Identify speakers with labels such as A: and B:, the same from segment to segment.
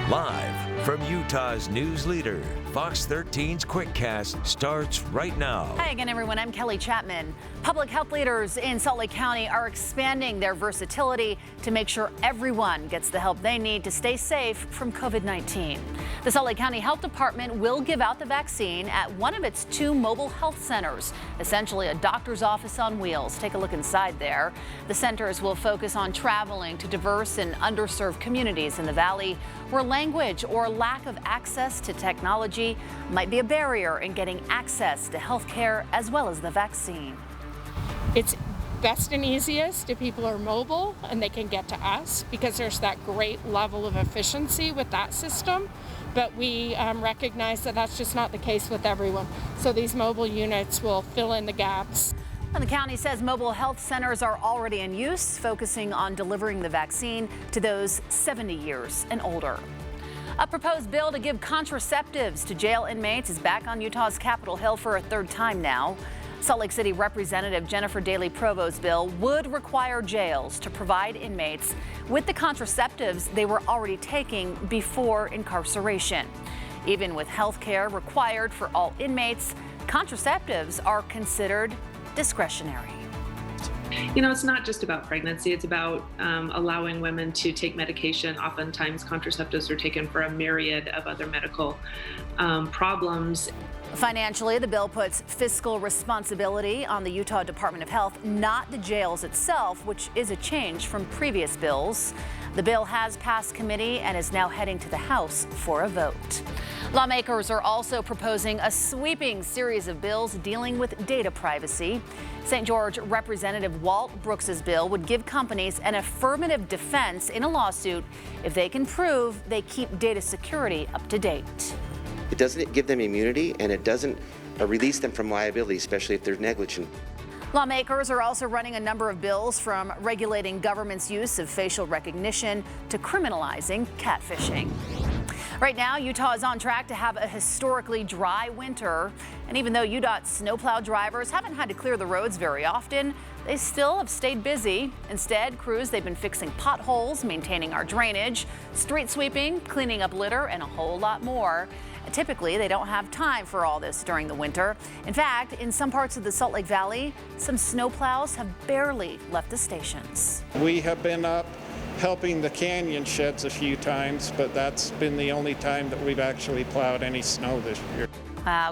A: Live from Utah's news leader, Fox 13's Quickcast starts right now.
B: Hi again, everyone. I'm Kelly Chapman. Public health leaders in Salt Lake County are expanding their versatility to make sure everyone gets the help they need to stay safe from COVID-19. The Salt Lake County Health Department will give out the vaccine at one of its 2 mobile health centers, essentially a doctor's office on wheels. Take a look inside there. The centers will focus on traveling to diverse and underserved communities in the valley where language or lack of access to technology might be a barrier in getting access to health care as well as the vaccine.
C: It's best and easiest if people are mobile and they can get to us because there's that great level of efficiency with that system. But we recognize that that's just not the case with everyone. So these mobile units will fill in the gaps.
B: And the county says mobile health centers are already in use, focusing on delivering the vaccine to those 70 years and older. A proposed bill to give contraceptives to jail inmates is back on Utah's Capitol Hill for a 3rd time now. Salt Lake City Representative Jennifer Daley Provost's bill would require jails to provide inmates with the contraceptives they were already taking before incarceration. Even with health care required for all inmates, contraceptives are considered discretionary.
D: You know, it's not just about pregnancy. It's about allowing women to take medication. Oftentimes, contraceptives are taken for a myriad of other medical problems.
B: Financially, the bill puts fiscal responsibility on the Utah Department of Health, not the jails itself, which is a change from previous bills. The bill has passed committee and is now heading to the House for a vote. Lawmakers are also proposing a sweeping series of bills dealing with data privacy. St. George Representative Walt Brooks's bill would give companies an affirmative defense in a lawsuit if they can prove they keep data security up to date.
E: It doesn't give them immunity, and it doesn't release them from liability, especially if they're negligent.
B: Lawmakers are also running a number of bills, from regulating government's use of facial recognition to criminalizing catfishing. Right now, Utah is on track to have a historically dry winter. And even though UDOT snowplow drivers haven't had to clear the roads very often, they still have stayed busy. Instead, crews, they've been fixing potholes, maintaining our drainage, street sweeping, cleaning up litter, and a whole lot more. Typically, they don't have time for all this during the winter. In fact, in some parts of the Salt Lake Valley, some snowplows have barely left the stations.
F: We have been up helping the canyon sheds a few times, but that's been the only time that we've actually plowed any snow this year.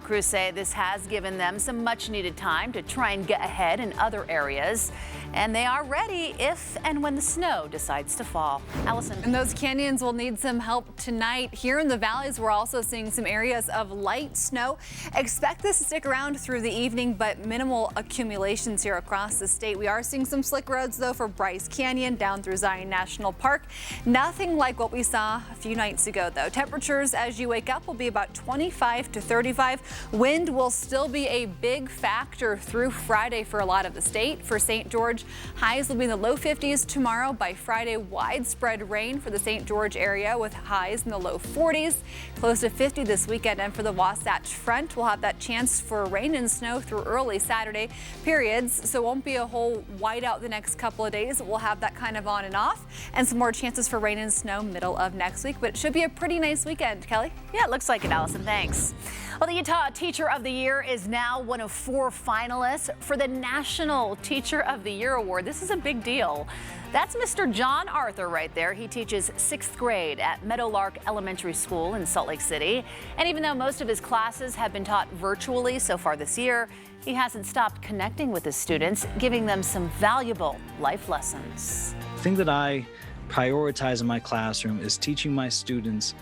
B: Crews say this has given them some much needed time to try and get ahead in other areas. And they are ready if and when the snow decides to fall. Allison.
G: And those canyons will need some help tonight. Here in the valleys, we're also seeing some areas of light snow. Expect this to stick around through the evening, but minimal accumulations here across the state. We are seeing some slick roads, though, for Bryce Canyon down through Zion National Park. Nothing like what we saw a few nights ago, though. Temperatures as you wake up will be about 25 to 35. Wind will still be a big factor through Friday for a lot of the state. For St. George, highs will be in the low 50s tomorrow. By Friday, widespread rain for the St. George area with highs in the low 40s, close to 50 this weekend. And for the Wasatch Front, we'll have that chance for rain and snow through early Saturday periods. So it won't be a whole whiteout the next couple of days. We'll have that kind of on and off, and some more chances for rain and snow middle of next week. But it should be a pretty nice weekend. Kelly?
B: Yeah, it looks like it, Allison. Thanks. Well, the Utah Teacher of the Year is now one of 4 finalists for the National Teacher of the Year Award. This is a big deal. That's Mr. John Arthur right there. He teaches 6th grade at Meadowlark Elementary School in Salt Lake City. And even though most of his classes have been taught virtually so far this year, he hasn't stopped connecting with his students, giving them some valuable life lessons.
H: The thing that I prioritize in my classroom is teaching my students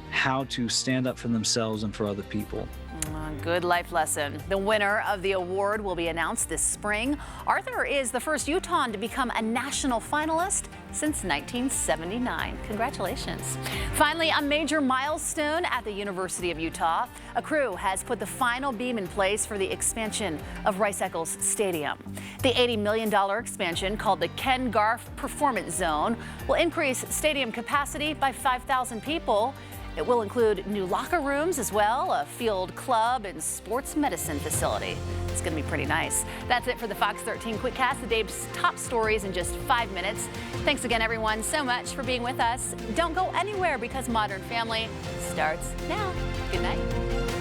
H: how to stand up for themselves and for other people.
B: Good life lesson. The winner of the award will be announced this spring. Arthur is the first Utahn to become a national finalist since 1979. Congratulations. Finally, a major milestone at the University of Utah. A crew has put the final beam in place for the expansion of Rice-Eccles Stadium. The $80 million expansion, called the Ken Garff Performance Zone, will increase stadium capacity by 5,000 people It will include new locker rooms as well, a field club and sports medicine facility. It's going to be pretty nice. That's it for the Fox 13 Quickcast, the day's top stories in just 5 minutes. Thanks again, everyone, so much for being with us. Don't go anywhere because Modern Family starts now. Good night.